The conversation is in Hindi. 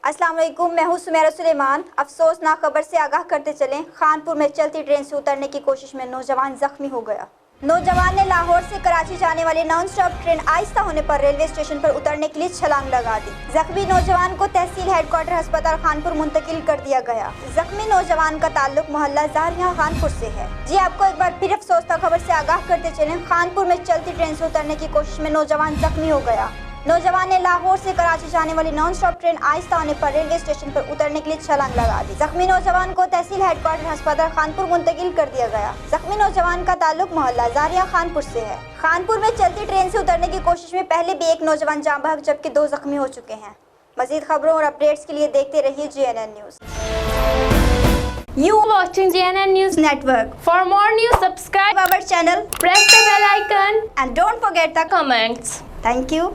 अस्सलाम वालेकुम, मैं हूं सुमेरा सुलेमान। अफसोसनाक खबर से आगाह करते चलें, खानपुर में चलती ट्रेन से उतरने की कोशिश में नौजवान जख्मी हो गया। नौजवान ने लाहौर से कराची जाने वाली नॉन स्टॉप ट्रेन आहिस्ता होने पर रेलवे स्टेशन पर उतरने के लिए छलांग लगा दी। जख्मी नौजवान को तहसील हेडक्वार्टर अस्पताल खानपुर मुंतकिल कर दिया गया। जख्मी नौजवान का ताल्लुक मोहल्ला जारिया खानपुर से है। जी आपको एक बार फिर अफसोसनाक खबर से आगाह करते चलें, खानपुर में चलती ट्रेन से उतरने की कोशिश में नौजवान जख्मी हो गया। नौजवान ने लाहौर से कराची जाने वाली नॉन स्टॉप ट्रेन आहिस्ता होने पर रेलवे स्टेशन पर उतरने के लिए छलांग लगा दी। जख्मी नौजवान को तहसील हेडक्वार्टर अस्पताल खानपुर मुंतकिल कर दिया गया। जख्मी नौजवान का ताल्लुक मोहल्ला जारिया खानपुर से है। खानपुर में चलती ट्रेन से उतरने की कोशिश में पहले भी एक नौजवान जाँ बहक जबकि 2 जख्मी हो चुके हैं। मजीद खबरों और अपडेट्स के लिए देखते रहिए JNN news. You watching JNN News Network. For more news, subscribe our channel, press the bell icon and don't forget the comments. Thank you.